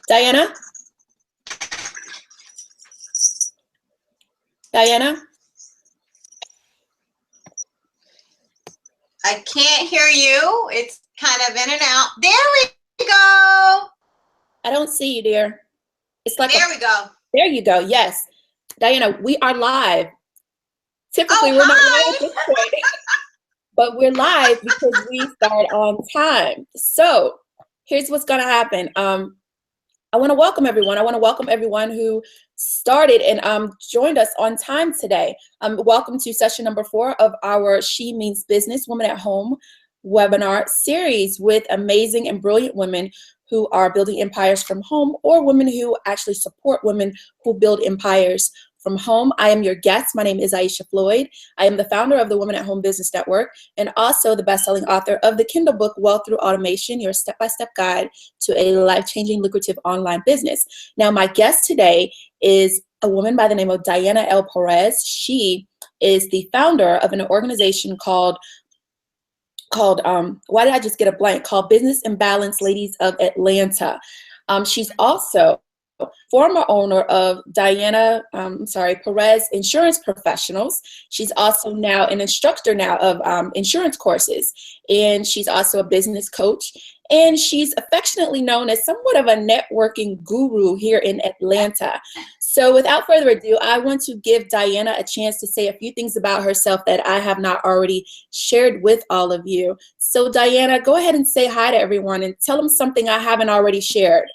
Diana? Diana? I can't hear you. It's kind of in and out. There we go. I don't see you, dear. It's like there we go. There you go. Yes. Diana, we are live. Typically, we're not live at this point, but we're live because we start on time. So here's what's going to happen. I want to welcome everyone. I want to welcome everyone who started and joined us on time today. Welcome to session number 4 of our She Means Business Women at Home webinar series with amazing and brilliant women who are building empires from home, or women who actually support women who build empires from home. I am your guest. My name is Aisha Floyd. I am the founder of the Women at Home Business Network and also the best-selling author of the Kindle book, Wealth Through Automation, Your Step-by-Step Guide to a Life-Changing Lucrative Online Business. Now, my guest today is a woman by the name of Diana L. Perez. She is the founder of an organization called why did I just get a blank? Called Business and Balance Ladies of Atlanta. She's also former owner of Perez Insurance Professionals. She's also now an instructor of insurance courses, and she's also a business coach. And she's affectionately known as somewhat of a networking guru here in Atlanta. So without further ado, I want to give Diana a chance to say a few things about herself that I have not already shared with all of you. So Diana, go ahead and say hi to everyone and tell them something I haven't already shared.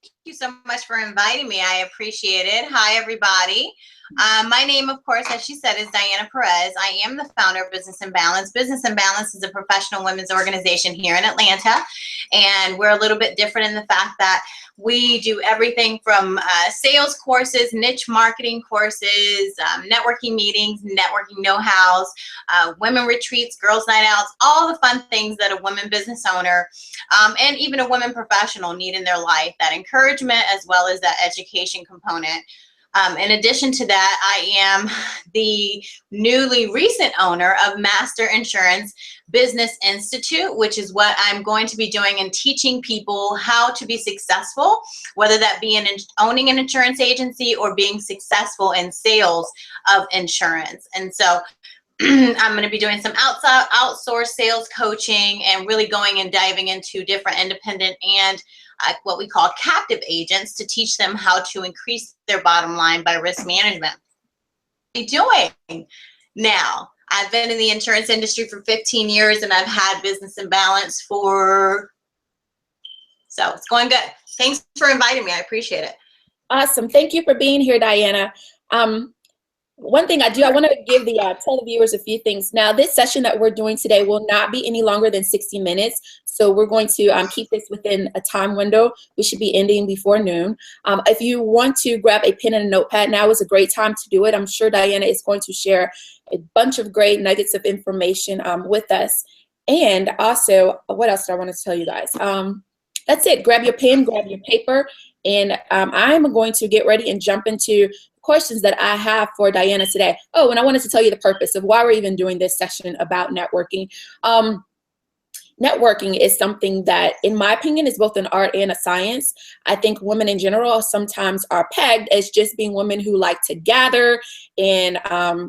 Thank you so much for inviting me. I appreciate it. Hi, everybody. My name, of course, as she said, is Diana Perez. I am the founder of Business and Balance. Business and Balance is a professional women's organization here in Atlanta, and we're a little bit different in the fact that we do everything from sales courses, niche marketing courses, networking meetings, networking know-hows, women retreats, girls' night outs, all the fun things that a women business owner and even a women professional need in their life, that encouragement as well as that education component. In addition to that, I am the newly recent owner of Master Insurance Business Institute, which is what I'm going to be doing and teaching people how to be successful, whether that be in owning an insurance agency or being successful in sales of insurance. And so I'm going to be doing some outsourced sales coaching and really going and diving into different independent and what we call captive agents to teach them how to increase their bottom line by risk management. What are you doing? Now, I've been in the insurance industry for 15 years and I've had Business and Balance so it's going good. Thanks for inviting me. I appreciate it. Awesome. Thank you for being here, Diana. One thing I want to give tell the viewers a few things. Now, this session that we're doing today will not be any longer than 60 minutes. So we're going to keep this within a time window. We should be ending before noon. If you want to grab a pen and a notepad, now is a great time to do it. I'm sure Diana is going to share a bunch of great nuggets of information with us. And also, what else do I want to tell you guys? That's it. Grab your pen, grab your paper, and I'm going to get ready and jump into questions that I have for Diana today. Oh, and I wanted to tell you the purpose of why we're even doing this session about networking. Networking is something that, in my opinion, is both an art and a science. I think women in general sometimes are pegged as just being women who like to gather and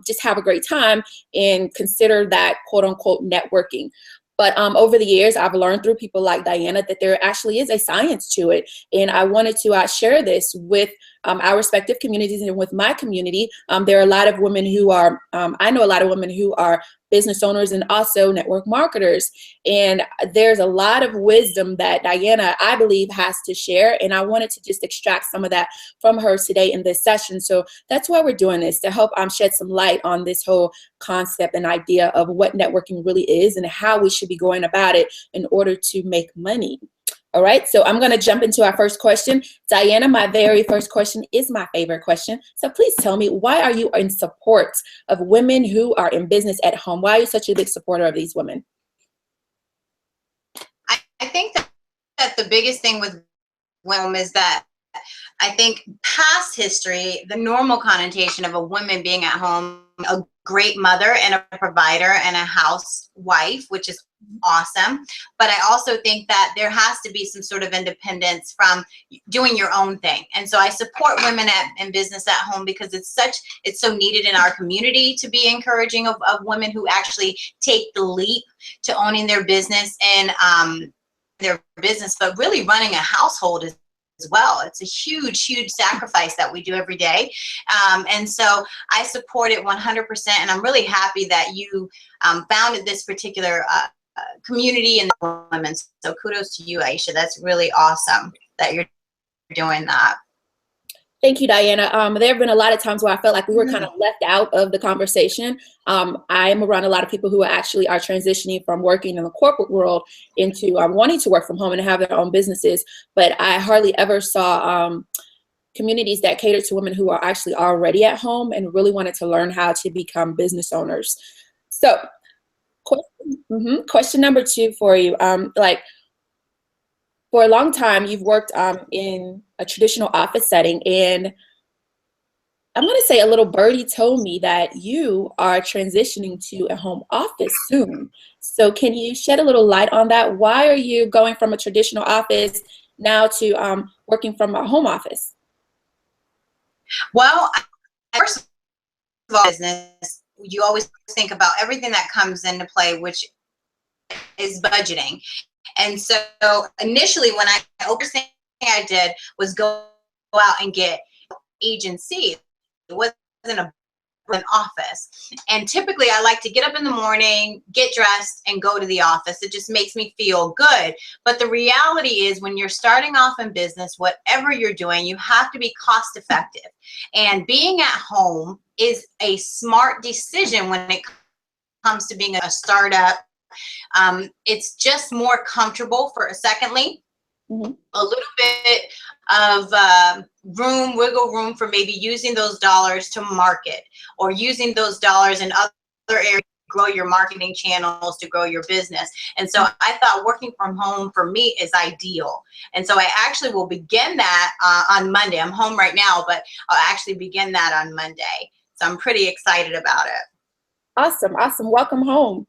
just have a great time and consider that quote unquote networking. But over the years, I've learned through people like Diana that there actually is a science to it. And I wanted to share this with our respective communities and with my community. There are a lot of women who are, I know a lot of women who are business owners and also network marketers. And there's a lot of wisdom that Diana, I believe, has to share. And I wanted to just extract some of that from her today in this session. So that's why we're doing this, to help shed some light on this whole concept and idea of what networking really is and how we should be going about it in order to make money. All right, so I'm going to jump into our first question. Diana, my very first question is my favorite question. So please tell me, why are you in support of women who are in business at home? Why are you such a big supporter of these women? I think that the biggest thing with women is that I think past history, the normal connotation of a woman being at home, a great mother and a provider and a housewife, which is awesome. But I also think that there has to be some sort of independence from doing your own thing. And so I support women in business at home because it's so needed in our community to be encouraging of women who actually take the leap to owning their business and but really running a household is as well. It's a huge, huge sacrifice that we do every day. And so I support it 100%. And I'm really happy that you founded this particular community and women. So kudos to you, Aisha. That's really awesome that you're doing that. Thank you, Diana. There have been a lot of times where I felt like we were kind of left out of the conversation. I'm around a lot of people who are transitioning from working in the corporate world into wanting to work from home and have their own businesses. But I hardly ever saw communities that cater to women who are actually already at home and really wanted to learn how to become business owners. So question number 2 for you. For a long time, you've worked in a traditional office setting, and I'm going to say a little birdie told me that you are transitioning to a home office soon. So can you shed a little light on that? Why are you going from a traditional office now to working from a home office? Well, first of all, business, you always think about everything that comes into play, which is budgeting. And so initially when I opened, thing I did was go out and get agency. It wasn't an office. And typically I like to get up in the morning, get dressed, and go to the office. It just makes me feel good. But the reality is when you're starting off in business, whatever you're doing, you have to be cost effective. And being at home is a smart decision when it comes to being a startup. It's just more comfortable secondly, a little bit of wiggle room for maybe using those dollars to market or using those dollars in other areas to grow your marketing channels, to grow your business. And so I thought working from home for me is ideal. And so I actually will begin that on Monday. I'm home right now, but I'll actually begin that on Monday. So I'm pretty excited about it. Awesome. Welcome home.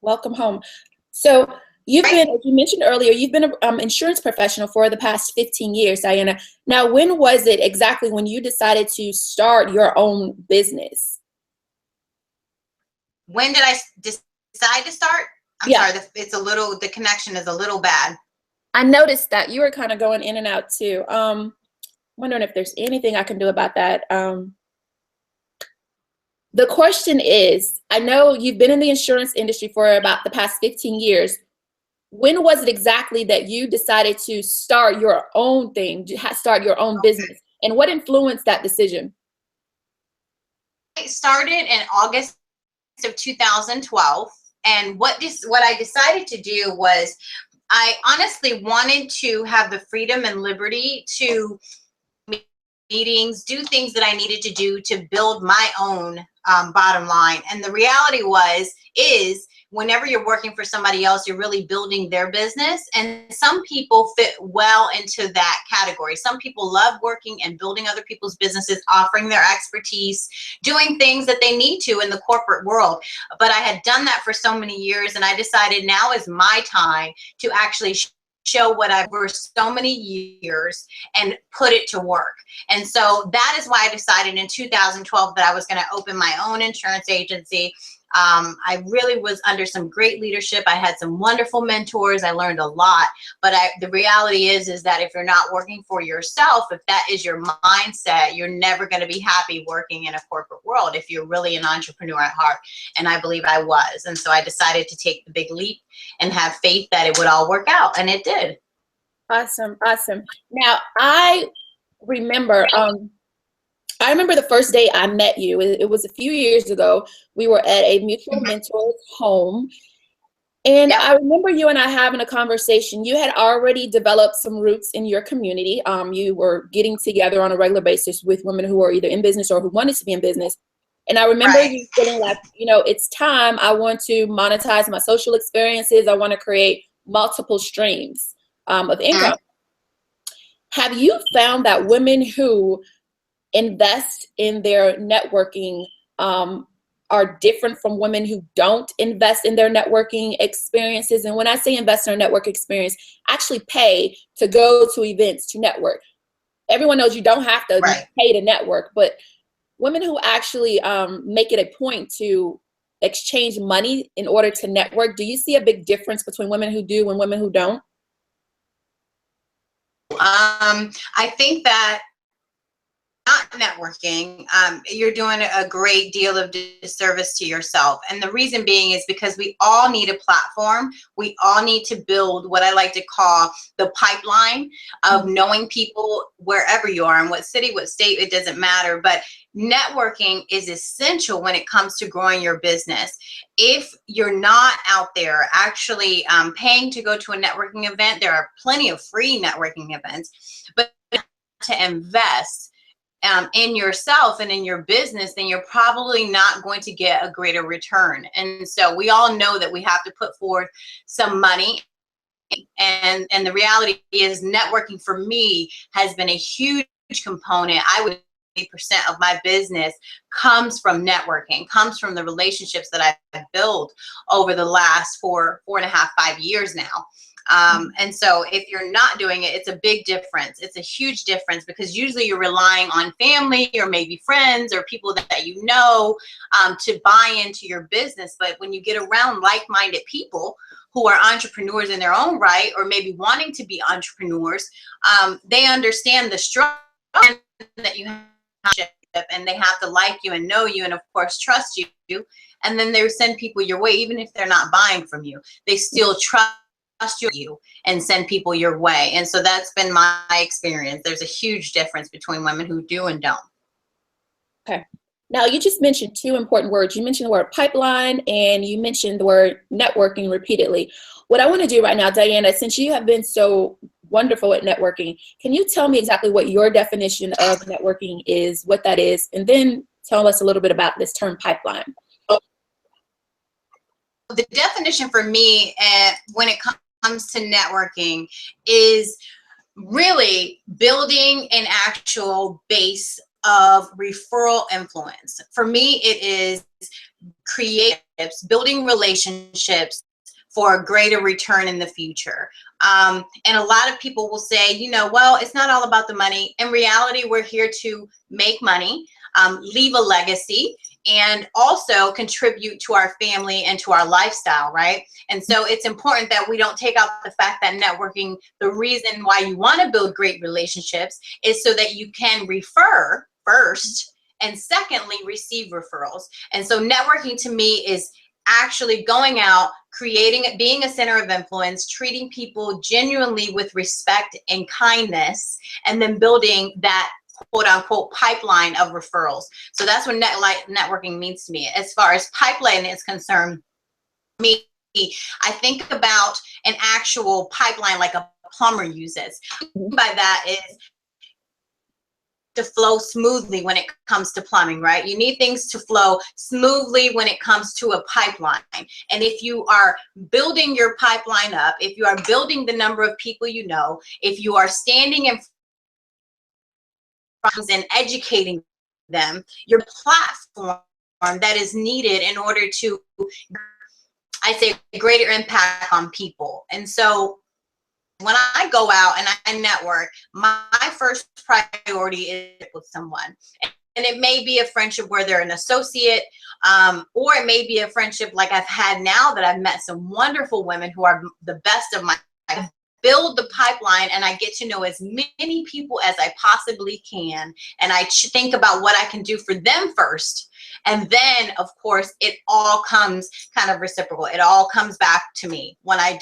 Welcome home. So you've been, as you mentioned earlier, you've been an insurance professional for the past 15 years, Diana. Now, when was it exactly when you decided to start your own business? When did I decide to start? I'm sorry, the connection is a little bad. I noticed that you were kind of going in and out too. Wondering if there's anything I can do about that. The question is, I know you've been in the insurance industry for about the past 15 years. When was it exactly that you decided to start your own thing, start your own business? And what influenced that decision? I started in August of 2012. And what I decided to do was I honestly wanted to have the freedom and liberty to meetings, do things that I needed to do to build my own bottom line. And the reality is whenever you're working for somebody else, you're really building their business. And some people fit well into that category. Some people love working and building other people's businesses, offering their expertise, doing things that they need to in the corporate world. But I had done that for so many years, and I decided now is my time to actually show what I've worked so many years and put it to work. And so that is why I decided in 2012 that I was going to open my own insurance agency. I really was under some great leadership. I had some wonderful mentors. I learned a lot. But the reality is that if you're not working for yourself, if that is your mindset, you're never going to be happy working in a corporate world if you're really an entrepreneur at heart. And I believe I was. And so I decided to take the big leap and have faith that it would all work out. And it did. Awesome. Now, I remember the first day I met you. It was a few years ago. We were at a mutual mentor's home. And I remember you and I having a conversation. You had already developed some roots in your community. You were getting together on a regular basis with women who were either in business or who wanted to be in business. And I remember you feeling like, it's time. I want to monetize my social experiences. I want to create multiple streams of income. Have you found that women who invest in their networking are different from women who don't invest in their networking experiences. And when I say invest in a network experience, actually pay to go to events to network. Everyone knows you don't have to pay to network, but women who actually make it a point to exchange money in order to network, do you see a big difference between women who do and women who don't? I think that not networking, you're doing a great deal of disservice to yourself. And the reason being is because we all need a platform. We all need to build what I like to call the pipeline of knowing people wherever you are, in what city, what state, it doesn't matter. But networking is essential when it comes to growing your business. If you're not out there actually paying to go to a networking event, there are plenty of free networking events, but to invest in yourself and in your business, then you're probably not going to get a greater return. And so we all know that we have to put forth some money. And the reality is networking for me has been a huge component. I would 80% of my business comes from networking, comes from the relationships that I've built over the last 4.5, 5 years now. And so if you're not doing it, it's a big difference. It's a huge difference because usually you're relying on family or maybe friends or people that you know to buy into your business. But when you get around like-minded people who are entrepreneurs in their own right, or maybe wanting to be entrepreneurs, they understand the struggle that you have, and they have to like you and know you and of course trust you. And then they send people your way, even if they're not buying from you, they still trust you and send people your way. And so that's been my experience. There's a huge difference between women who do and don't. Okay. Now you just mentioned two important words. You mentioned the word pipeline and you mentioned the word networking repeatedly. What I want to do right now, Diana, since you have been so wonderful at networking, can you tell me exactly what your definition of networking is, what that is, and then tell us a little bit about this term pipeline? The definition for me when it comes to networking is really building an actual base of referral influence. For me, it is creatives, building relationships for a greater return in the future. And a lot of people will say, you know, well, it's not all about the money. In reality, we're here to make money, leave a legacy, and also contribute to our family and to our lifestyle, right? And so it's important that we don't take out the fact that networking, the reason why you want to build great relationships is so that you can refer first, and secondly, receive referrals. And so networking to me is actually going out, creating it, being a center of influence, treating people genuinely with respect and kindness, and then building that quote unquote pipeline of referrals. So that's what networking means to me. As far as pipeline is concerned, me, I think about an actual pipeline like a plumber uses. By that is to flow smoothly when it comes to plumbing, right? You need things to flow smoothly when it comes to a pipeline. And if you are building your pipeline up, if you are building the number of people you know, if you are standing in and educating them, your platform that is needed in order to, I say, greater impact on people. And so when I go out and I network, my first priority is with someone. And it may be a friendship where they're an associate, or it may be a friendship like I've had now that I've met some wonderful women who are the best of my life. Build the pipeline and I get to know as many people as I possibly can. And I think about what I can do for them first. And then, of course, it all comes kind of reciprocal. It all comes back to me when I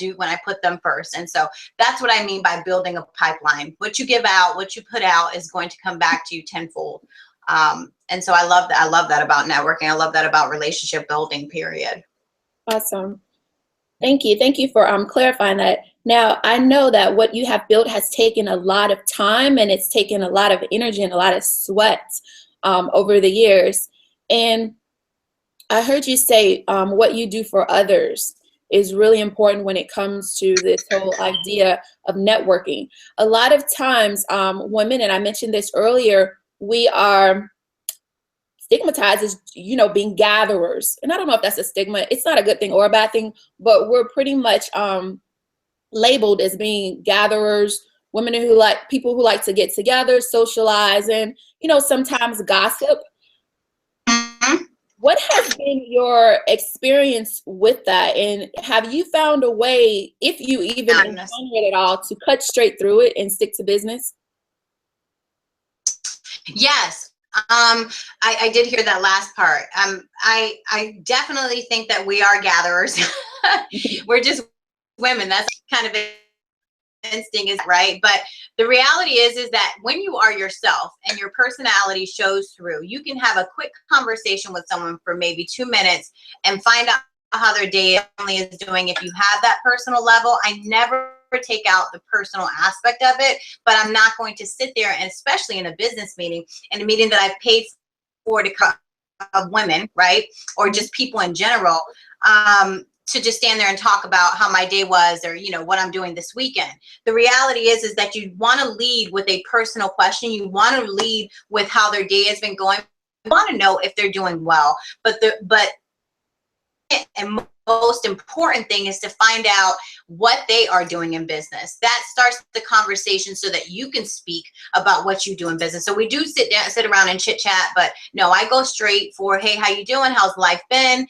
put them first. And so that's what I mean by building a pipeline. What you give out, what you put out is going to come back to you tenfold. And so I love that. I love that about networking. I love that about relationship building, period. Awesome. Thank you. Thank you for clarifying that. Now, I know that what you have built has taken a lot of time and it's taken a lot of energy and a lot of sweat over the years. And I heard you say what you do for others is really important when it comes to this whole idea of networking. A lot of times women, and I mentioned this earlier, we are stigmatized as, you know, being gatherers. And I don't know if that's a stigma. It's not a good thing or a bad thing, but we're pretty much labeled as being gatherers, women who like, people who like to get together, socialize, and, you know, sometimes gossip. What has been your experience with that? And have you found a way, if you even encountered it at all, to cut straight through it and stick to business? Yes. I did hear that last part. I definitely think that we are gatherers. We're just women. That's kind of instinct, is right. But the reality is that when you are yourself and your personality shows through, you can have a quick conversation with someone for maybe 2 minutes and find out how their day is doing. If you have that personal level, I never take out the personal aspect of it, but I'm not going to sit there, and especially in a business meeting, in a meeting that I've paid for to of women, right, or just people in general, to just stand there and talk about how my day was, or, you know, what I'm doing this weekend. The reality is that you want to lead with a personal question. You want to lead with how their day has been going. You want to know if they're doing well. But and most important thing is to find out what they are doing in business. That starts the conversation so that you can speak about what you do in business. So we do sit around and chit chat, but no, I go straight for, hey, how you doing? How's life been?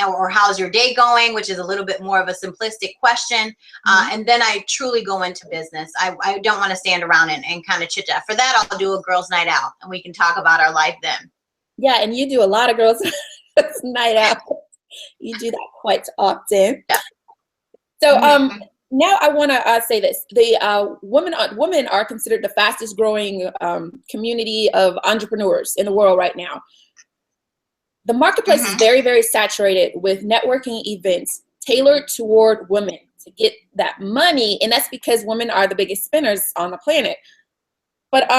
Or how's your day going? Which is a little bit more of a simplistic question. And then I truly go into business. I don't want to stand around and kind of chit chat. For that, I'll do a girls' night out, and we can talk about our life then. Yeah, and you do a lot of girls' night out. You do that quite often. Yeah. So now I want to say this. The women are considered the fastest growing community of entrepreneurs in the world right now. The marketplace is very, very saturated with networking events tailored toward women to get that money. And that's because women are the biggest spenders on the planet. But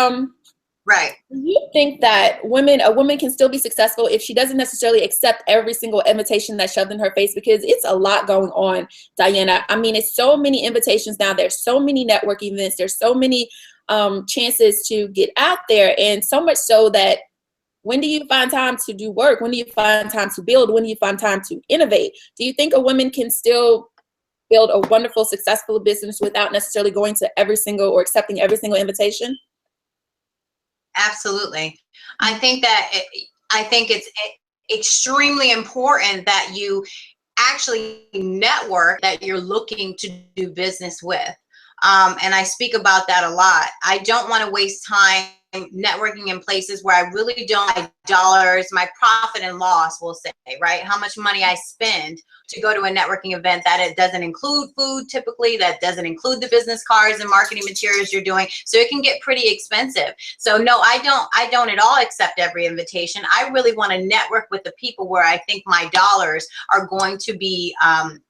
right. Do you think that a woman can still be successful if she doesn't necessarily accept every single invitation that's shoved in her face? Because it's a lot going on, Diana. I mean, it's so many invitations now. There's so many networking events. There's so many chances to get out there. And so much so that when do you find time to do work? When do you find time to build? When do you find time to innovate? Do you think a woman can still build a wonderful, successful business without necessarily going to every single or accepting every single invitation? Absolutely. I think it's extremely important that you actually network that you're looking to do business with. And I speak about that a lot. I don't want to waste time networking in places where I really don't like dollars, my profit and loss, we'll say, right? How much money I spend to go to a networking event that it doesn't include food, typically, that doesn't include the business cards and marketing materials you're doing. So it can get pretty expensive. So no, I don't at all accept every invitation. I really want to network with the people where I think my dollars are going to be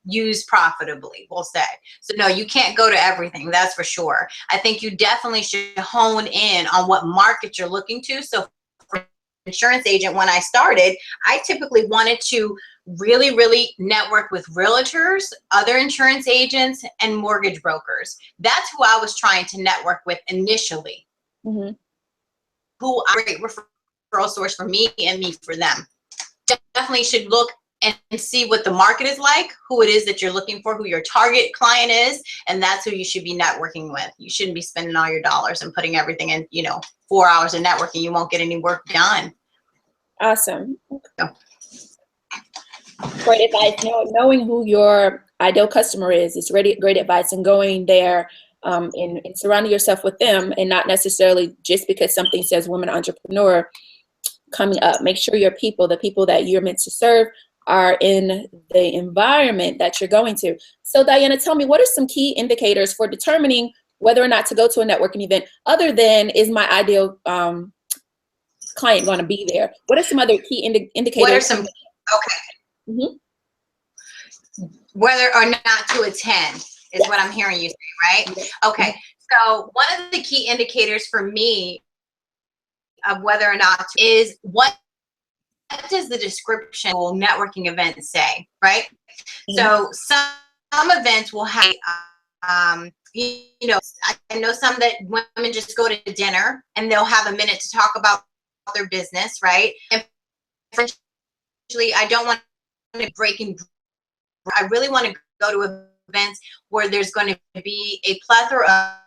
used profitably, we'll say. So no, you can't go to everything, that's for sure. I think you definitely should hone in on what market you're looking to. So for an insurance agent, when I started, I typically wanted to really, really network with realtors, other insurance agents, and mortgage brokers. That's who I was trying to network with initially. Who are a great referral source for me and me for them. Definitely should look and see what the market is like, who it is that you're looking for, who your target client is, and that's who you should be networking with. You shouldn't be spending all your dollars and putting everything in, 4 hours of networking. You won't get any work done. Awesome. Great advice. Knowing who your ideal customer is great advice, and going there and surrounding yourself with them, and not necessarily just because something says women entrepreneur coming up. Make sure the people that you're meant to serve are in the environment that you're going to. So Diana, tell me, what are some key indicators for determining whether or not to go to a networking event, other than is my ideal client going to be there? What are some other key indicators? What are some, okay. Whether or not to attend is what I'm hearing you say, right? Okay, so one of the key indicators for me of whether or not to is what does the description of networking event say, right? So some events will have, I know some that women just go to dinner and they'll have a minute to talk about their business, right? And I don't want to breaking. I really want to go to events where there's going to be a plethora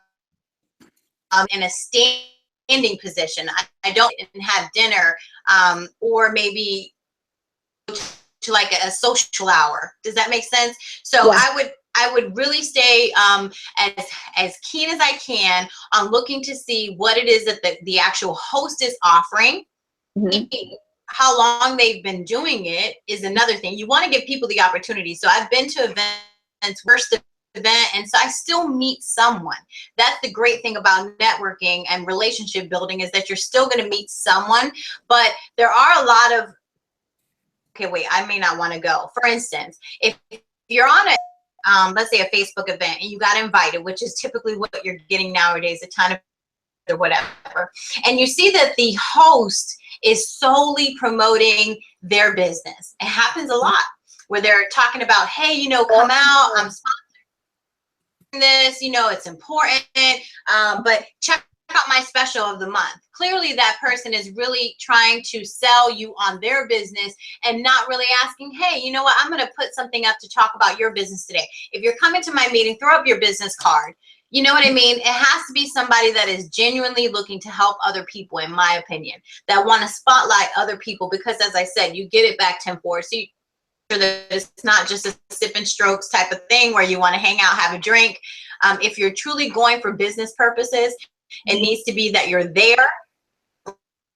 of in a standing position. I don't have dinner or maybe to like a social hour. Does that make sense? So Yeah. I would really stay as keen as I can on looking to see what it is that the actual host is offering. Mm-hmm. How long they've been doing it is another thing. You want to give people the opportunity. So I've been to events, first event, and so I still meet someone. That's the great thing about networking and relationship building, is that you're still going to meet someone, but there are a lot of, okay, wait, I may not want to go. For instance, if you're on a, let's say a Facebook event and you got invited, which is typically what you're getting nowadays, a ton of or whatever, and you see that the host is solely promoting their business. It happens a lot where they're talking about, hey, you know, come out, I'm sponsoring this, you know, it's important, but check out my special of the month. Clearly that person is really trying to sell you on their business and not really asking, hey, you know what, I'm going to put something up to talk about your business today. If you're coming to my meeting, throw up your business card. You know what I mean? It has to be somebody that is genuinely looking to help other people, in my opinion, that want to spotlight other people, because as I said, you get it back tenfold. So it's not just a sip and strokes type of thing where you want to hang out, have a drink. If you're truly going for business purposes, it needs to be that you're there.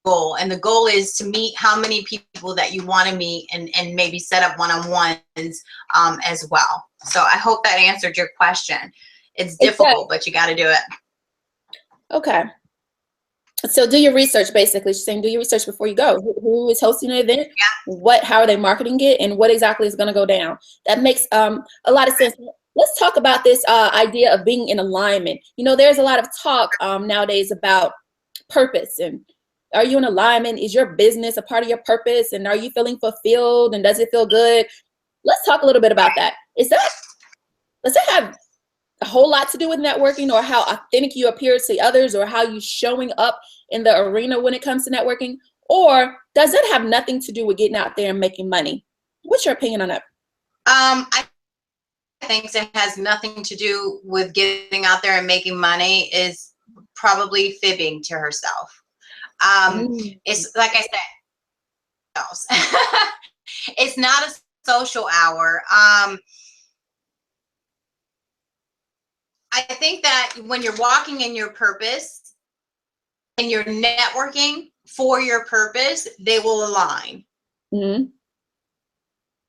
Goal, and the goal is to meet how many people that you want to meet, and maybe set up one-on-ones as well. So I hope that answered your question. It's difficult, but you got to do it. Okay. So do your research, basically. She's saying do your research before you go. Who is hosting the event? Yeah. How are they marketing it? And what exactly is going to go down? That makes a lot of sense. Let's talk about this idea of being in alignment. You know, there's a lot of talk nowadays about purpose, and are you in alignment? Is your business a part of your purpose? And are you feeling fulfilled? And does it feel good? Let's talk a little bit about that. Does that have a whole lot to do with networking, or how authentic you appear to others, or how you showing up in the arena when it comes to networking? Or does it have nothing to do with getting out there and making money? What's your opinion on that? I think it has nothing to do with getting out there and making money. Is probably fibbing to herself. It's like I said, it's not a social hour. I think that when you're walking in your purpose and you're networking for your purpose, they will align. Mm-hmm. Going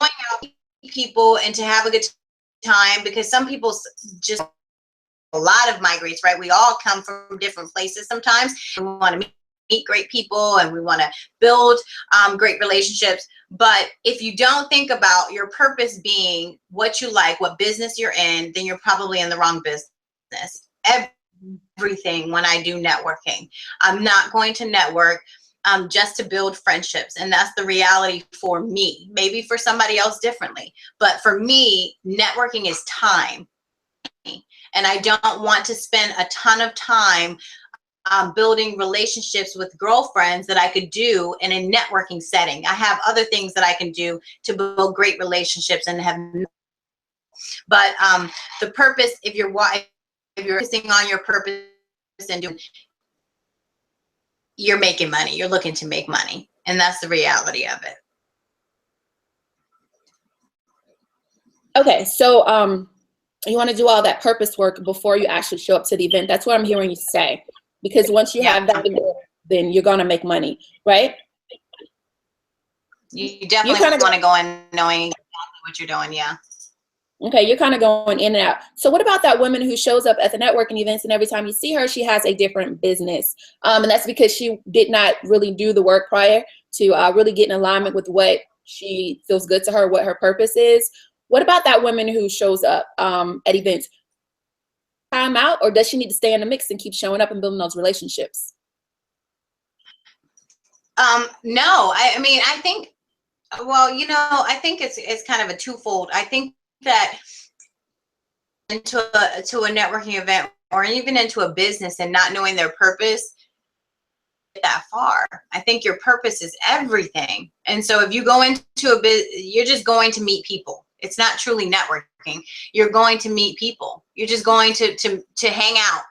out to meet people and to have a good time, because some people just, a lot of migrates, right? We all come from different places sometimes. We want to meet great people and we want to build great relationships. But if you don't think about your purpose being what you like, what business you're in, then you're probably in the wrong business. Everything when I do networking, I'm not going to network just to build friendships. And that's the reality for me. Maybe for somebody else differently. But for me, networking is time. And I don't want to spend a ton of time building relationships with girlfriends that I could do in a networking setting. I have other things that I can do to build great relationships and have. But the purpose, if you're focusing on your purpose and you're making money, you're looking to make money, and that's the reality of it. Okay, so you want to do all that purpose work before you actually show up to the event. That's what I'm hearing you say. Because once you have that, then you're gonna make money, right? You definitely want to go in knowing exactly what you're doing, yeah. Okay, you're kind of going in and out. So what about that woman who shows up at the networking events and every time you see her, she has a different business? And that's because she did not really do the work prior to really get in alignment with what she feels good to her, what her purpose is. What about that woman who shows up at events? Time out, or does she need to stay in the mix and keep showing up and building those relationships? No, I mean, I think, well, you know, I think it's kind of a twofold. I think that into a networking event or even into a business and not knowing their purpose, that far. I think your purpose is everything. And so if you go into a you're just going to meet people. It's not truly networking. You're going to meet people. You're just going to hang out.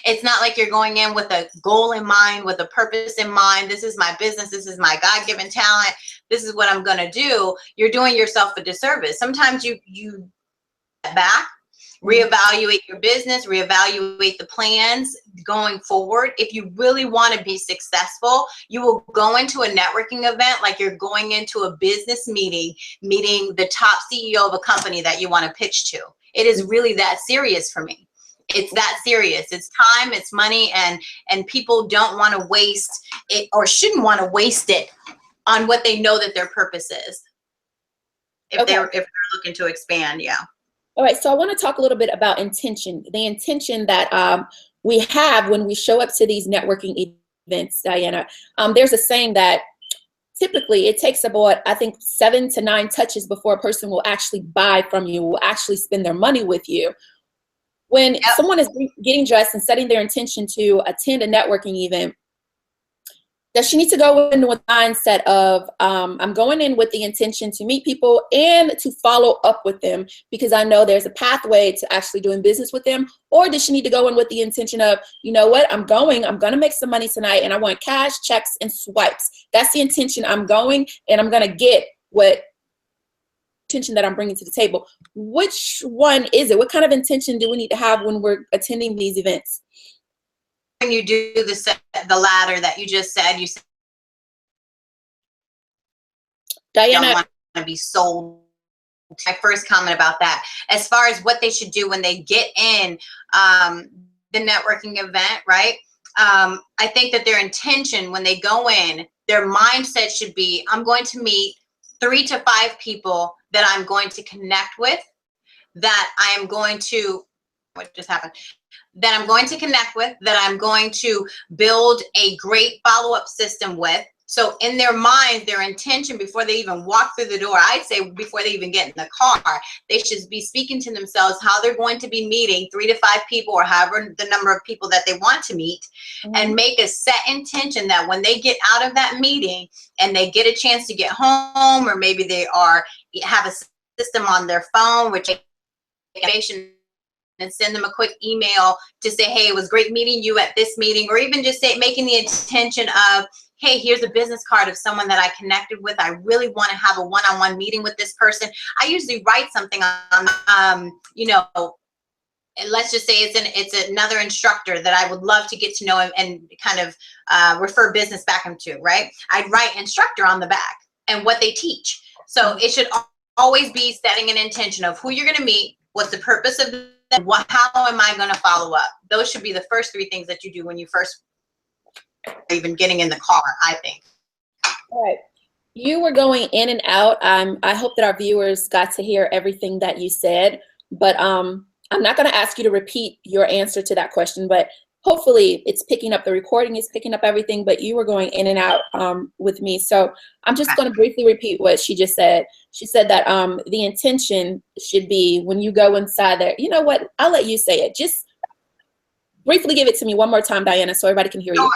It's not like you're going in with a goal in mind, with a purpose in mind. This is my business. This is my God-given talent. This is what I'm going to do. You're doing yourself a disservice. Sometimes you step back, reevaluate your business, reevaluate the plans going forward. If you really want to be successful, you will go into a networking event like you're going into a business meeting, meeting the top CEO of a company that you want to pitch to. It is really that serious for me. It's that serious. It's time, it's money, and people don't want to waste it, or shouldn't want to waste it on what they know that their purpose is. If they're looking to expand, yeah. All right, so I want to talk a little bit about intention, the intention that we have when we show up to these networking events, Diana. There's a saying that typically it takes about, I think, 7 to 9 touches before a person will actually buy from you, will actually spend their money with you. When someone is getting dressed and setting their intention to attend a networking event, does she need to go in with a mindset of, I'm going in with the intention to meet people and to follow up with them because I know there's a pathway to actually doing business with them? Or does she need to go in with the intention of, you know what, I'm going to make some money tonight and I want cash, checks, and swipes. That's the intention. I'm going and I'm going to get what intention that I'm bringing to the table. Which one is it? What kind of intention do we need to have when we're attending these events? When you do the latter that you just said, you said Diana, don't want to be sold. My first comment about that, as far as what they should do when they get in the networking event, right? I think that their intention when they go in, their mindset should be, I'm going to meet 3 to 5 people that I'm going to connect with, that I am going to, what just happened? That I'm going to connect with, that I'm going to build a great follow-up system with. So in their mind, their intention before they even walk through the door, I'd say before they even get in the car, they should be speaking to themselves how they're going to be meeting 3 to 5 people or however the number of people that they want to meet, and make a set intention that when they get out of that meeting and they get a chance to get home, or maybe they have a system on their phone, which and send them a quick email to say, hey, it was great meeting you at this meeting, or even just making the intention of, hey, here's a business card of someone that I connected with. I really want to have a one-on-one meeting with this person. I usually write something on, you know, let's just say it's another instructor that I would love to get to know and kind of refer business back into, right? I'd write instructor on the back and what they teach. So it should always be setting an intention of who you're going to meet, what's the purpose of how am I going to follow up? Those should be the first 3 things that you do when you first even getting in the car, I think. All right. You were going in and out. I hope that our viewers got to hear everything that you said, but I'm not going to ask you to repeat your answer to that question, but hopefully it's picking up, the recording is picking up everything, but you were going in and out with me. So I'm just going to briefly repeat what she just said. She said that the intention should be when you go inside there. You know what? I'll let you say it. Just briefly give it to me one more time, Diana, so everybody can hear you.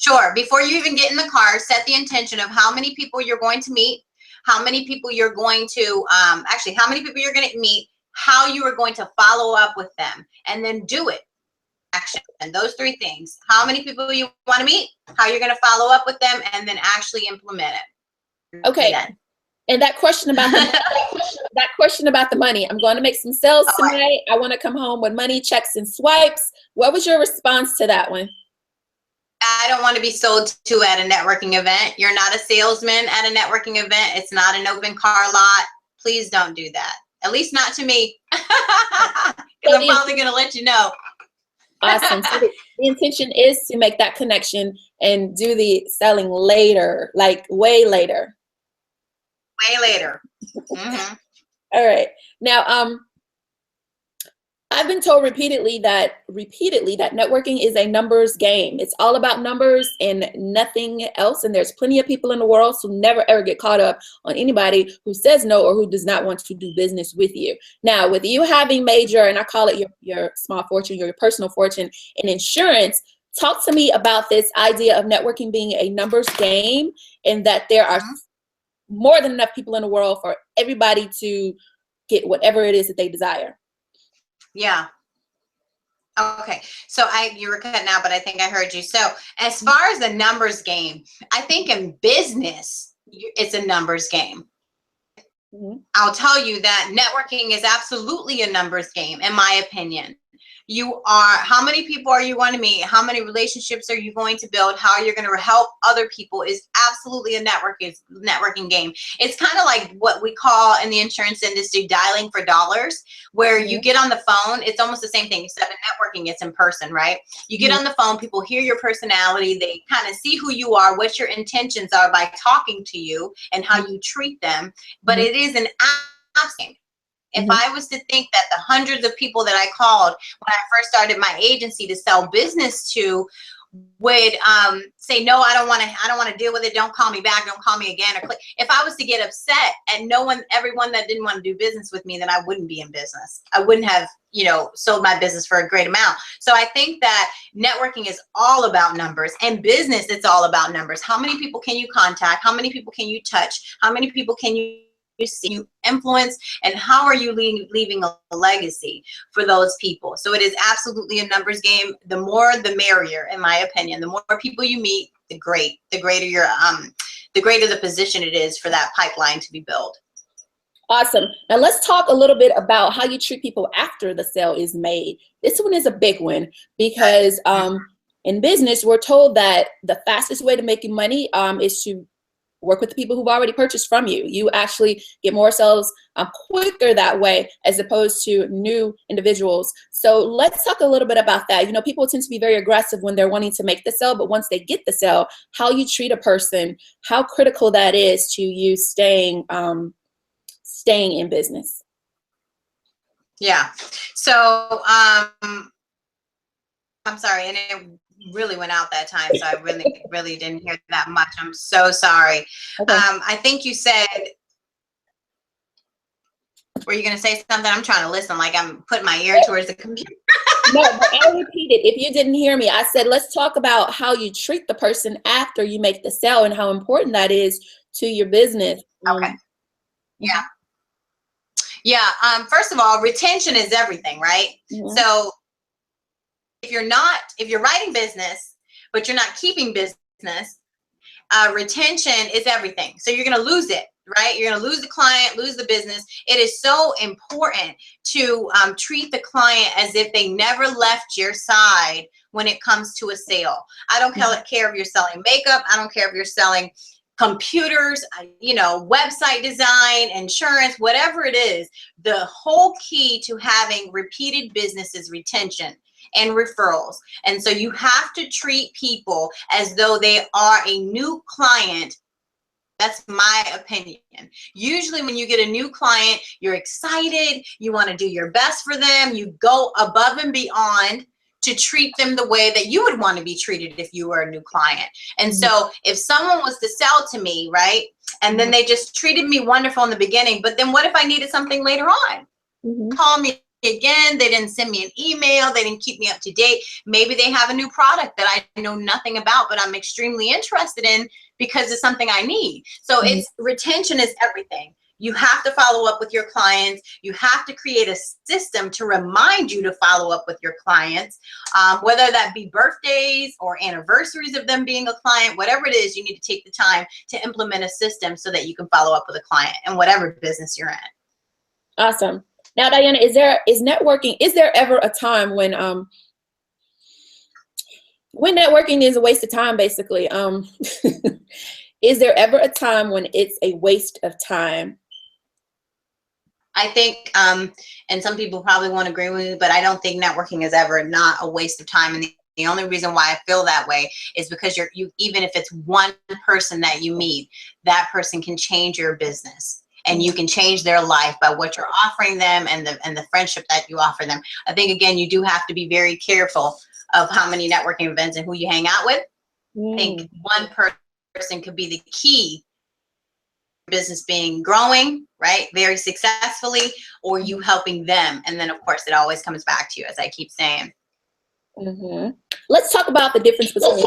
Sure. Before you even get in the car, set the intention of how many people you're going to meet, how many people you're going to, actually, how many people you're going to meet, how you are going to follow up with them, and then do it. Action. And those 3 things. How many people you want to meet, how you're going to follow up with them, and then actually implement it. Okay. And that question about that question about the money. I'm going to make some sales tonight. I want to come home with money, checks, and swipes. What was your response to that one? I don't want to be sold to at a networking event. You're not a salesman at a networking event. It's not an open car lot. Please don't do that. At least not to me. Because I'm probably going to let you know. Awesome. So the intention is to make that connection and do the selling later, like way later. Way later. All right. Now, I've been told repeatedly that networking is a numbers game. It's all about numbers and nothing else. And there's plenty of people in the world who never ever get caught up on anybody who says no or who does not want to do business with you. Now, with you having major, and I call it your small fortune, your personal fortune in insurance, talk to me about this idea of networking being a numbers game, and that there are more than enough people in the world for everybody to get whatever it is that they desire. Yeah. Okay. So you were cutting out, but I think I heard you. So as far as the numbers game, I think in business, it's a numbers game. I'll tell you that networking is absolutely a numbers game, in my opinion. How many people are you going to meet? How many relationships are you going to build? How you're going to help other people is absolutely a networking game. It's kind of like what we call in the insurance industry dialing for dollars, where you get on the phone. It's almost the same thing, except in networking, it's in person, right? You get on the phone, people hear your personality, they kind of see who you are, what your intentions are by talking to you and how you treat them. But it is an apps game. If I was to think that the hundreds of people that I called when I first started my agency to sell business to would say, no, I don't want to deal with it. Don't call me back. Don't call me again. Or if I was to get upset at everyone that didn't want to do business with me, then I wouldn't be in business. I wouldn't have, sold my business for a great amount. So I think that networking is all about numbers, and business, it's all about numbers. How many people can you contact? How many people can you touch? How many people can you see, you influence, and how are you leaving a legacy for those people? So it is absolutely a numbers game. The more the merrier, in my opinion. The more people you meet, the greater the position it is for that pipeline to be built. Awesome. Now let's talk a little bit about how you treat people after the sale is made. This one is a big one because in business, we're told that the fastest way to making money is to work with the people who've already purchased from you. You actually get more sales quicker that way as opposed to new individuals. So let's talk a little bit about that. People tend to be very aggressive when they're wanting to make the sale, but once they get the sale, how you treat a person, how critical that is to you staying in business. Yeah. So I'm sorry, and it really went out that time, so I really didn't hear that much. I'm so sorry. Okay. I think you said, were you going to say something? I'm trying to listen like I'm putting my ear towards the computer. No, but I'll repeat it. If you didn't hear me, I said, let's talk about how you treat the person after you make the sale and how important that is to your business. Okay. Yeah. Yeah. First of all, retention is everything, right? So if you're writing business, but you're not keeping business, retention is everything. So you're going to lose it, right? You're going to lose the client, lose the business. It is so important to treat the client as if they never left your side when it comes to a sale. I don't care if you're selling makeup. I don't care if you're selling computers, website design, insurance, whatever it is. The whole key to having repeated business is retention and referrals. And so you have to treat people as though they are a new client. That's my opinion. Usually when you get a new client, you're excited, you want to do your best for them, you go above and beyond to treat them the way that you would want to be treated if you were a new client. And so if someone was to sell to me, right, and then they just treated me wonderful in the beginning, but then what if I needed something later on? Call me again, they didn't send me an email, they didn't keep me up to date. Maybe they have a new product that I know nothing about, but I'm extremely interested in because it's something I need. So it's retention is everything. You have to follow up with your clients. You have to create a system to remind you to follow up with your clients, whether that be birthdays or anniversaries of them being a client, whatever it is, you need to take the time to implement a system so that you can follow up with a client in whatever business you're in. Awesome. Now, Diana, is there ever a time when networking is a waste of time, basically? Is there ever a time when it's a waste of time? I think, and some people probably won't agree with me, but I don't think networking is ever not a waste of time. And the only reason why I feel that way is because even if it's one person that you meet, that person can change your business. And you can change their life by what you're offering them and the friendship that you offer them. I think, again, you do have to be very careful of how many networking events and who you hang out with. I think one person could be the key to business being growing, right, very successfully, or you helping them. And then, of course, it always comes back to you, as I keep saying. Hmm. Let's talk about the difference between.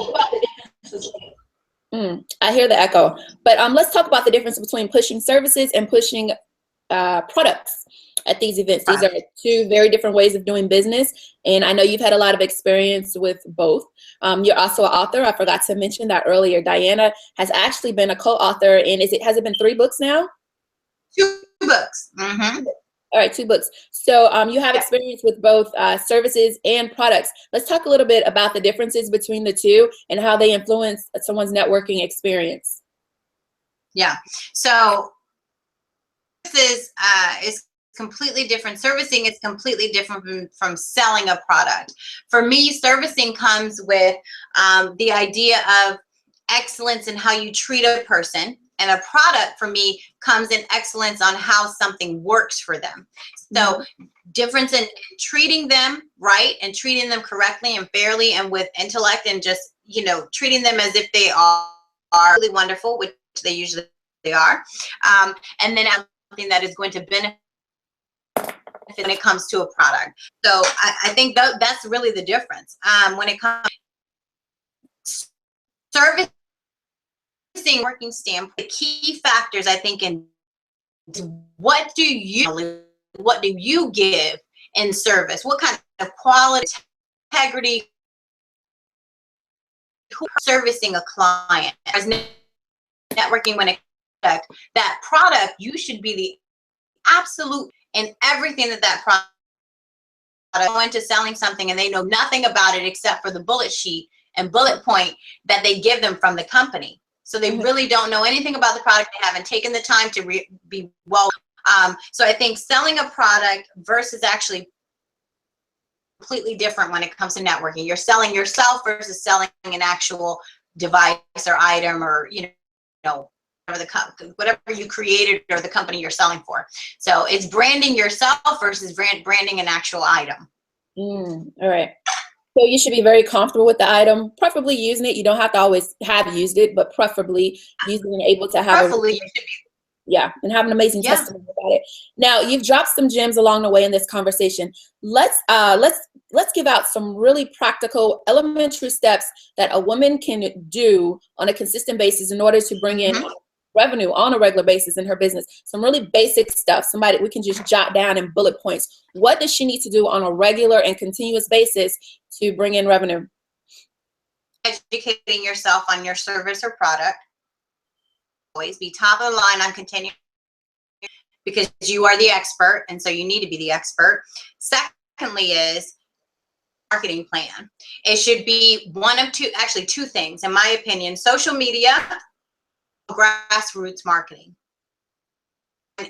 I hear the echo, but let's talk about the difference between pushing services and pushing products at these events. These are two very different ways of doing business, and I know you've had a lot of experience with both. You're also an author. I forgot to mention that earlier. Diana has actually been a co-author, and has it been 3 books now? 2 books. Mm-hmm. All right, 2 books. So you have experience with both services and products. Let's talk a little bit about the differences between the two and how they influence someone's networking experience. Yeah. So this is completely different. Servicing is completely different from selling a product. For me, servicing comes with the idea of excellence in how you treat a person. And a product for me comes in excellence on how something works for them. So difference in treating them right and treating them correctly and fairly and with intellect and just, treating them as if they are really wonderful, which they usually are. And then something that is going to benefit when it comes to a product. So I think that's really the difference. When it comes to service, working standpoint, the key factors I think in what do you give in service? What kind of quality, integrity, servicing a client, as networking when it comes to that product, you should be the absolute in everything that product. Go into selling something and they know nothing about it except for the bullet sheet and bullet point that they give them from the company. So they really don't know anything about the product. They haven't taken the time to be well. So I think selling a product versus actually completely different when it comes to networking. You're selling yourself versus selling an actual device or item or, whatever you created or the company you're selling for. So it's branding yourself versus branding an actual item. All right. So you should be very comfortable with the item, preferably using it. You don't have to always have used it, but preferably using and able to have and have an amazing testimony about it. Now, you've dropped some gems along the way in this conversation. Let's give out some really practical, elementary steps that a woman can do on a consistent basis in order to bring in revenue on a regular basis in her business. Some really basic stuff. We can just jot down in bullet points. What does she need to do on a regular and continuous basis to bring in revenue? Educating yourself on your service or product. Always be top of the line on continuing because you are the expert, and so you need to be the expert. Secondly is marketing plan. It should be one of two things, in my opinion: social media, grassroots marketing.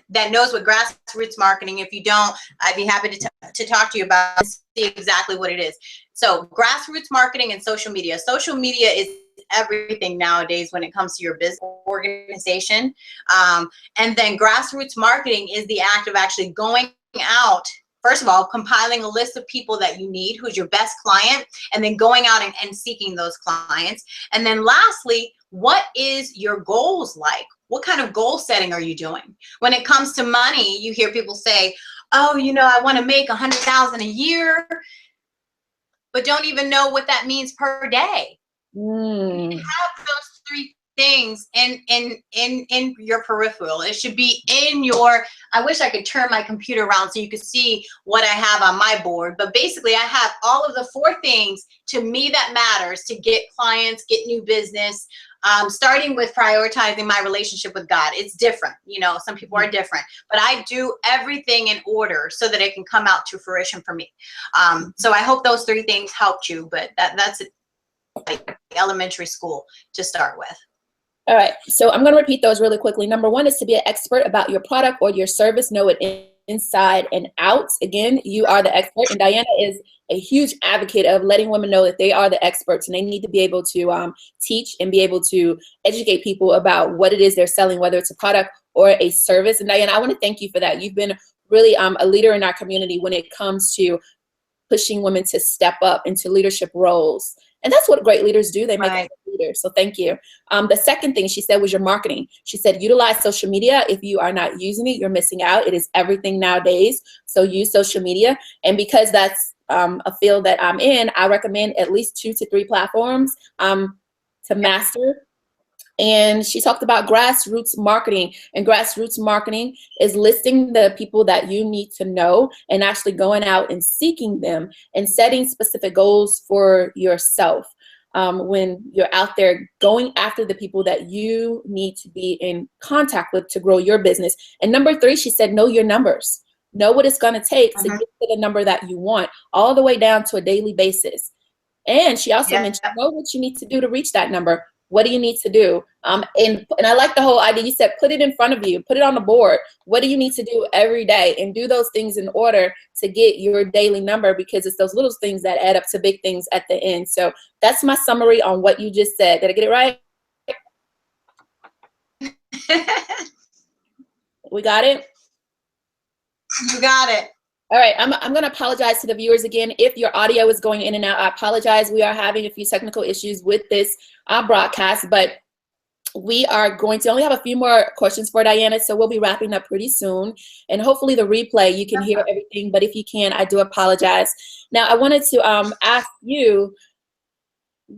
That knows what grassroots marketing. If you don't, I'd be happy to talk to you about it, see exactly what it is. So grassroots marketing and social media. Social media is everything nowadays when it comes to your business organization. And then grassroots marketing is the act of actually going out, first of all, compiling a list of people that you need, who's your best client, and then going out and seeking those clients. And then lastly, what is your goals like? What kind of goal setting are you doing? When it comes to money, you hear people say, oh, I want to make $100,000 a year, but don't even know what that means per day. Have those 3 things in your peripheral. It should be in your, I wish I could turn my computer around so you could see what I have on my board, but basically I have all of the 4 things to me that matters to get clients, get new business, starting with prioritizing my relationship with God. It's different. Some people are different, but I do everything in order so that it can come out to fruition for me. So I hope those 3 things helped you, but that's like elementary school to start with. All right, so I'm going to repeat those really quickly. Number 1 is to be an expert about your product or your service. Know it inside and out. Again, you are the expert, and Diana is a huge advocate of letting women know that they are the experts, and they need to be able to teach and be able to educate people about what it is they're selling, whether it's a product or a service. And Diana, I want to thank you for that. You've been really a leader in our community when it comes to pushing women to step up into leadership roles. And that's what great leaders do. They make us leaders. So thank you. The second thing she said was your marketing. She said, utilize social media. If you are not using it, you're missing out. It is everything nowadays. So use social media. And because that's a field that I'm in, I recommend at least 2 to 3 platforms to master. And she talked about grassroots marketing, and grassroots marketing is listing the people that you need to know and actually going out and seeking them and setting specific goals for yourself. When you're out there going after the people that you need to be in contact with to grow your business. And number 3, she said, know your numbers. Know what it's going to take to get to the number that you want, all the way down to a daily basis. And she also mentioned, know what you need to do to reach that number. What do you need to do? And I like the whole idea. You said, put it in front of you, put it on the board. What do you need to do every day? And do those things in order to get your daily number, because it's those little things that add up to big things at the end. So that's my summary on what you just said. Did I get it right? We got it? You got it. All right, I'm going to apologize to the viewers again. If your audio is going in and out, I apologize. We are having a few technical issues with this broadcast, but we are going to only have a few more questions for Diana, so we'll be wrapping up pretty soon. And hopefully the replay, you can hear everything, but if you can, I do apologize. Now, I wanted to ask you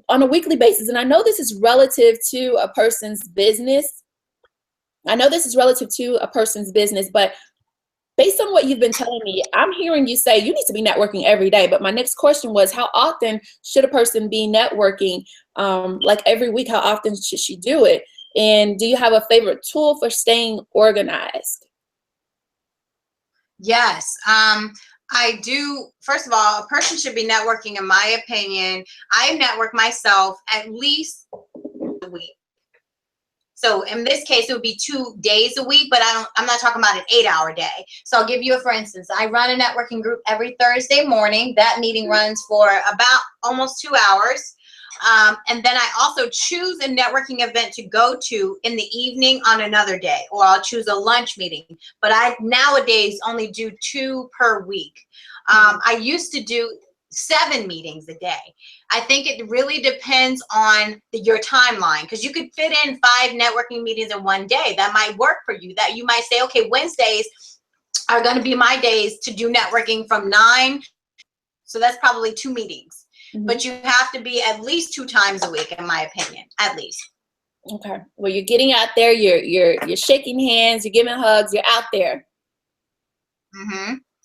on a weekly basis, and I know this is relative to a person's business. But based on what you've been telling me, I'm hearing you say you need to be networking every day. But my next question was, how often should a person be networking? Like every week, how often should she do it? And do you have a favorite tool for staying organized? Yes, I do. First of all, a person should be networking, in my opinion. I network myself at least a week. So in this case, it would be 2 days a week, but I'm not talking about an 8-hour day. So I'll give you for instance, I run a networking group every Thursday morning. That meeting runs for about almost 2 hours. And then I also choose a networking event to go to in the evening on another day, or I'll choose a lunch meeting. But I nowadays only do 2 per week. I used to do 7 meetings a day. I think it really depends on your timeline, because you could fit in 5 networking meetings in one day. That might work for you. That you might say, okay, Wednesdays are going to be my days to do networking from 9. So that's probably 2 meetings. But you have to be at least 2 times a week, in my opinion, at least. Okay. Well, you're getting out there. You're shaking hands. You're giving hugs. You're out there.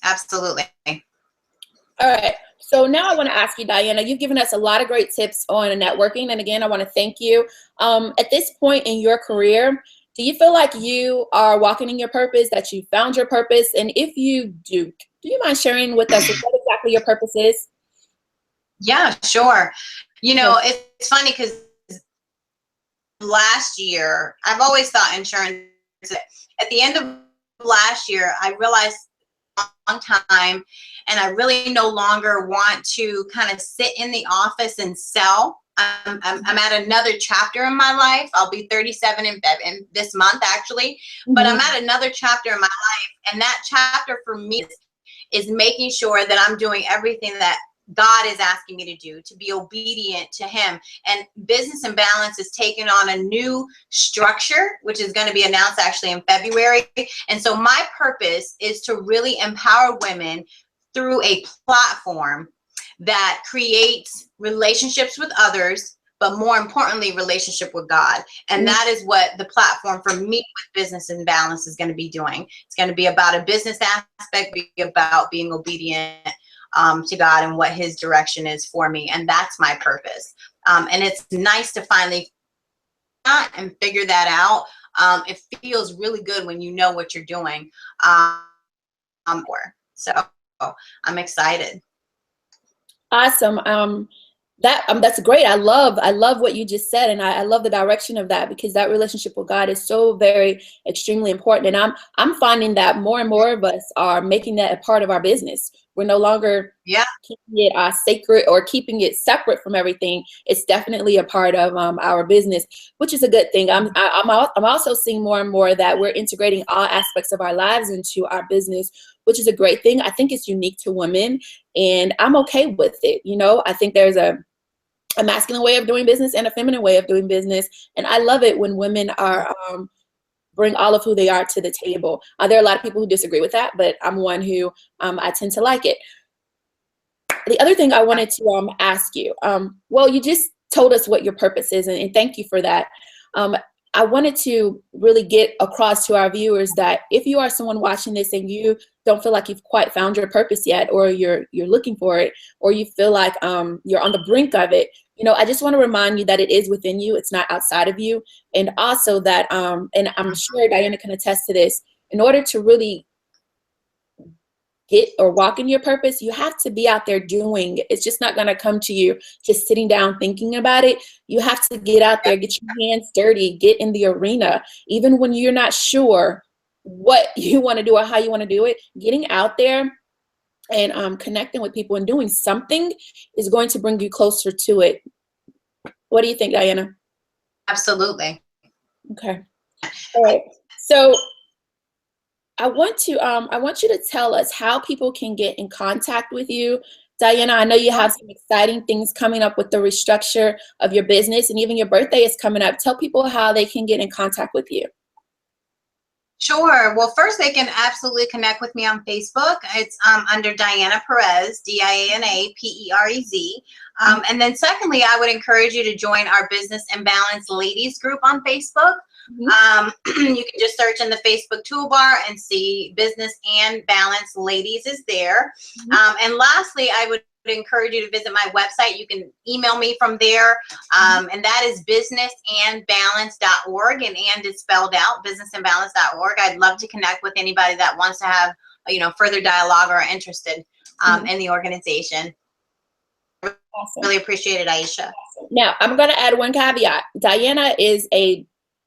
Absolutely. All right. So now I want to ask you, Diana, you've given us a lot of great tips on networking. And again, I want to thank you. At this point in your career, do you feel like you are walking in your purpose, that you found your purpose? And if you do you mind sharing with us what exactly your purpose is? Yeah, sure. You know, it's funny because last year, I've always thought insurance, at the end of last year, I realized a long time, and I really no longer want to kind of sit in the office and sell. I'm at another chapter in my life. I'll be 37 in this month, actually, but I'm at another chapter in my life. And that chapter for me is making sure that I'm doing everything that God is asking me to do, to be obedient to him. And Business and Balance is taking on a new structure, which is going to be announced actually in February. And so my purpose is to really empower women through a platform that creates relationships with others, but more importantly, relationship with God. And that is what the platform for me with Business and Balance is going to be doing. It's going to be about a business aspect, be about being obedient to God and what his direction is for me. And that's my purpose. And it's nice to finally and figure that out. It feels really good when you know what you're doing. So I'm excited. Awesome. That's great. I love what you just said, and I love the direction of that, because that relationship with God is so very extremely important. And I'm finding that more and more of us are making that a part of our business. We're no longer keeping it sacred or keeping it separate from everything. It's definitely a part of our business, which is a good thing. I'm also seeing more and more that we're integrating all aspects of our lives into our business, which is a great thing. I think it's unique to women, and I'm okay with it. You know, I think there's a masculine way of doing business and a feminine way of doing business, and I love it when women are bring all of who they are to the table. There are a lot of people who disagree with that, but I'm one who I tend to like it. the other thing I wanted to ask you, well, you just told us what your purpose is, and thank you for that. I wanted to really get across to our viewers that if you are someone watching this and you don't feel like you've quite found your purpose yet, or you're looking for it, or you feel like you're on the brink of it, you know, I just want to remind you that it is within you. It's not outside of you. And also that, and I'm sure Diana can attest to this, in order to really get or walk in your purpose, you have to be out there doing it. It's just not going to come to you just sitting down thinking about it. You have to get out there, get your hands dirty, get in the arena. Even when you're not sure what you want to do or how you want to do it, getting out there and connecting with people and doing something is going to bring you closer to it. What do you think, Diana? Absolutely. Okay. All right. So I want you to tell us how people can get in contact with you. Diana, I know you have some exciting things coming up with the restructure of your business, and even your birthday is coming up. Tell people how they can get in contact with you. Sure. Well, first they can absolutely connect with me on Facebook. It's under Diana Perez, DianaPerez. And then secondly, I would encourage you to join our Business and Balance Ladies group on Facebook. You can just search in the Facebook toolbar and see Business and Balance Ladies is there. And lastly, I would encourage you to visit my website. You can email me from there, and that is businessandbalance.org, and is spelled out, businessandbalance.org. I'd love to connect with anybody that wants to have, you know, further dialogue or are interested in the organization. Awesome. Really appreciate it, Aisha. Now, I'm going to add one caveat. Diana is an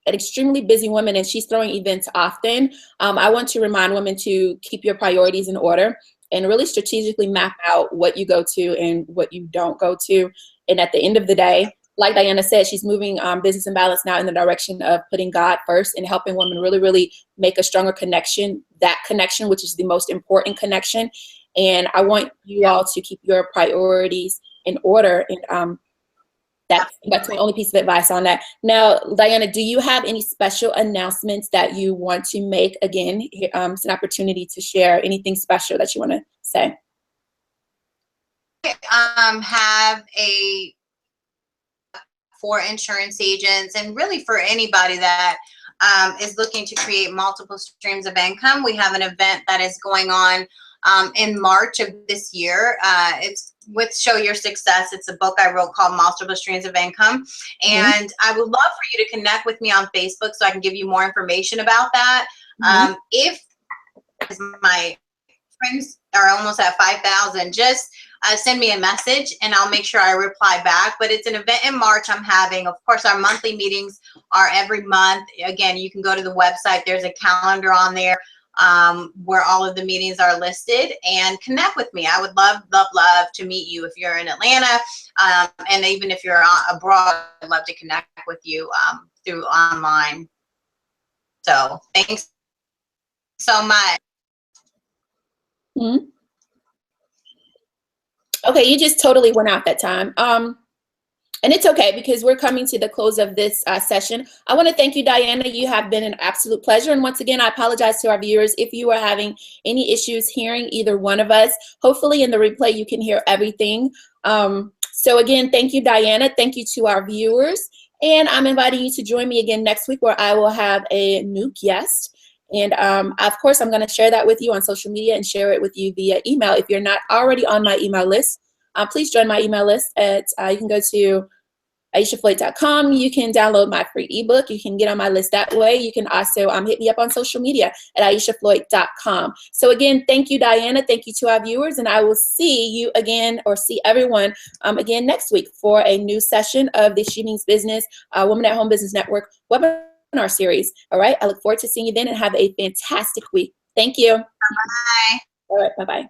extremely busy woman, and she's throwing events often. I want to remind women to keep your priorities in order and really strategically map out what you go to and what you don't go to. And at the end of the day, like Diana said, she's moving Business and Balance now in the direction of putting God first and helping women really, really make a stronger connection, that connection, which is the most important connection. And I want you all to keep your priorities in order. And that's my only piece of advice on that. Now, Diana, do you have any special announcements that you want to make? Again, it's an opportunity to share anything special that you want to say. Have for insurance agents and really for anybody that is looking to create multiple streams of income. We have an event that is going on in March of this year. It's with Show Your Success. It's a book I wrote called Multiple Streams of Income. And I would love for you to connect with me on Facebook so I can give you more information about that. If my friends are almost at 5,000, just send me a message and I'll make sure I reply back. But it's an event in March I'm having. Of course, our monthly meetings are every month. Again, you can go to the website. There's a calendar on there where all of the meetings are listed, and connect with me. I would love to meet you if you're in Atlanta, and even if you're abroad, I'd love to connect with you through online. So thanks so much. Okay, you just totally went out that time. And it's okay because we're coming to the close of this session. I want to thank you, Diana. You have been an absolute pleasure. And once again, I apologize to our viewers if you are having any issues hearing either one of us. Hopefully in the replay, you can hear everything. So again, thank you, Diana. Thank you to our viewers. And I'm inviting you to join me again next week where I will have a new guest. And of course, I'm going to share that with you on social media and share it with you via email. If you're not already on my email list, please join my email list at, you can go to AishaFloyd.com. You can download my free ebook. You can get on my list that way. You can also hit me up on social media at AishaFloyd.com. So again, thank you, Diana. Thank you to our viewers. And I will see you again, or see everyone again next week for a new session of this evening's Business Women at Home Business Network webinar series. All right. I look forward to seeing you then, and have a fantastic week. Thank you. Bye. All right. Bye-bye.